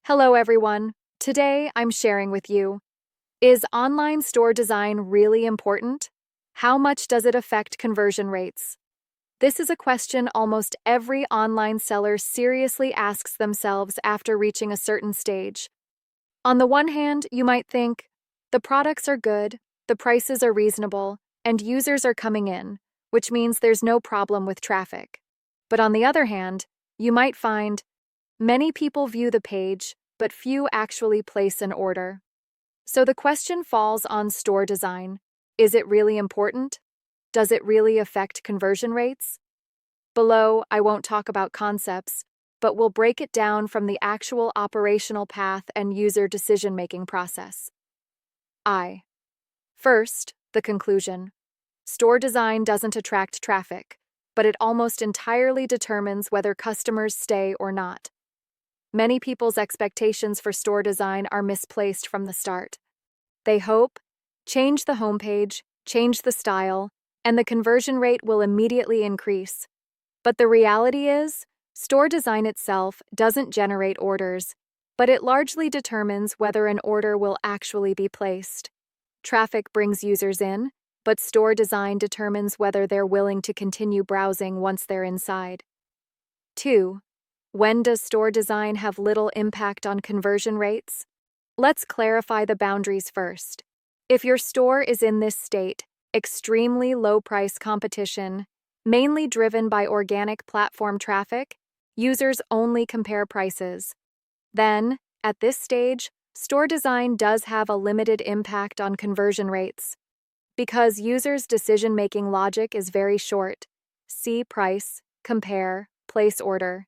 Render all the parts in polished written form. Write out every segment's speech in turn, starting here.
Hello, everyone. Today, I'm sharing with you, is online store design really important? How much does it affect conversion rates? This is a question almost every online seller seriously asks themselves after reaching a certain stage. On the one hand, you might think, the products are good, the prices are reasonable, and users are coming in, which means there's no problem with traffic. But on the other hand, you might find, many people view the page, but few actually place an order. So the question falls on store design. Is it really important? Does it really affect conversion rates? Below, I won't talk about concepts, but we'll break it down from the actual operational path and user decision-making process. First, the conclusion. Store design doesn't attract traffic, but it almost entirely determines whether customers stay or not. Many people's expectations for store design are misplaced from the start. They hope, change the homepage, change the style, and the conversion rate will immediately increase. But the reality is, store design itself doesn't generate orders, but it largely determines whether an order will actually be placed. Traffic brings users in, but store design determines whether they're willing to continue browsing once they're inside. 2. When does store design have little impact on conversion rates? Let's clarify the boundaries first. If your store is in this state, extremely low price competition, mainly driven by organic platform traffic, users only compare prices. Then, at this stage, store design does have a limited impact on conversion rates. Because users' decision-making logic is very short, see price, compare, place order.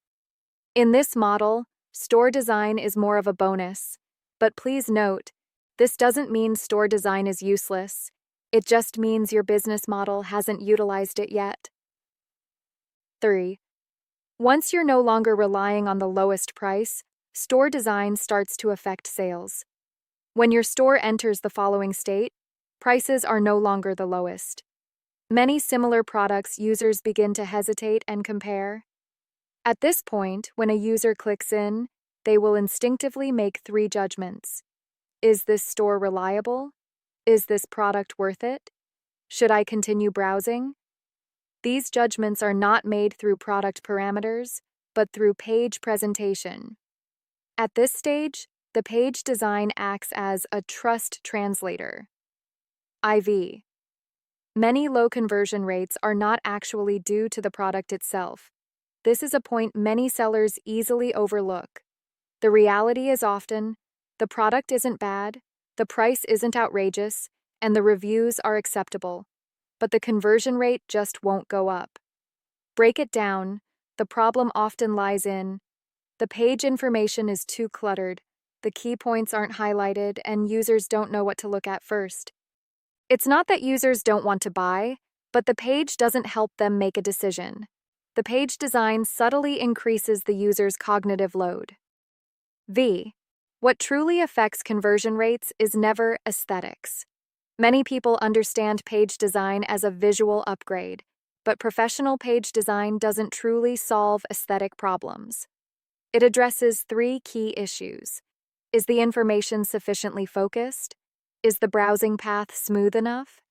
In this model, store design is more of a bonus, but please note, this doesn't mean store design is useless. It just means your business model hasn't utilized it yet. 3. Once you're no longer relying on the lowest price, store design starts to affect sales. When your store enters the following state, prices are no longer the lowest. Many similar products users begin to hesitate and compare. At this point, when a user clicks in, they will instinctively make 3 judgments. Is this store reliable? Is this product worth it? Should I continue browsing? These judgments are not made through product parameters, but through page presentation. At this stage, the page design acts as a trust translator. Many low conversion rates are not actually due to the product itself. This is a point many sellers easily overlook. The reality is often, the product isn't bad, the price isn't outrageous, and the reviews are acceptable, but the conversion rate just won't go up. Break it down, the problem often lies in, the page information is too cluttered, the key points aren't highlighted, and users don't know what to look at first. It's not that users don't want to buy, but the page doesn't help them make a decision. The page design subtly increases the user's cognitive load. What truly affects conversion rates is never aesthetics. Many people understand page design as a visual upgrade, but professional page design doesn't truly solve aesthetic problems. It addresses 3 key issues. Is the information sufficiently focused? Is the browsing path smooth enough?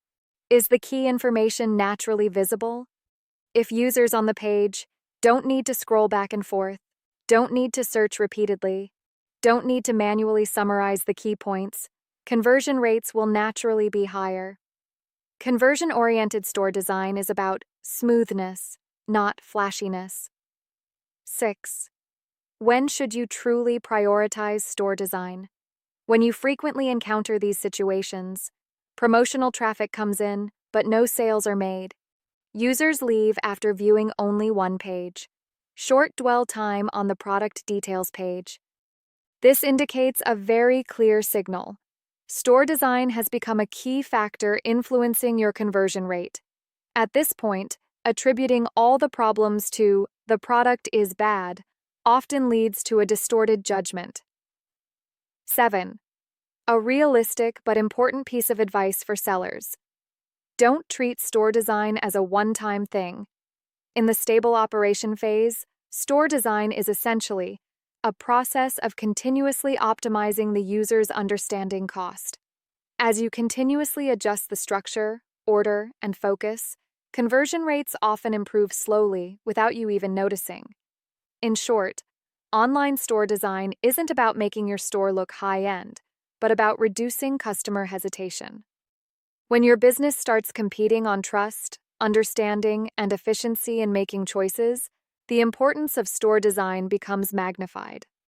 Is the key information naturally visible? If users on the page don't need to scroll back and forth, don't need to search repeatedly, don't need to manually summarize the key points, conversion rates will naturally be higher. Conversion-oriented store design is about smoothness, not flashiness. 6. When should you truly prioritize store design? When you frequently encounter these situations, promotional traffic comes in, but no sales are made. Users leave after viewing only one page. Short dwell time on the product details page. This indicates a very clear signal. Store design has become a key factor influencing your conversion rate. At this point, attributing all the problems to the product is bad often leads to a distorted judgment. 7. A realistic but important piece of advice for sellers. Don't treat store design as a one-time thing. In the stable operation phase, store design is essentially a process of continuously optimizing the user's understanding cost. As you continuously adjust the structure, order, and focus, conversion rates often improve slowly without you even noticing. In short, online store design isn't about making your store look high-end, but about reducing customer hesitation. When your business starts competing on trust, understanding, and efficiency in making choices, the importance of store design becomes magnified.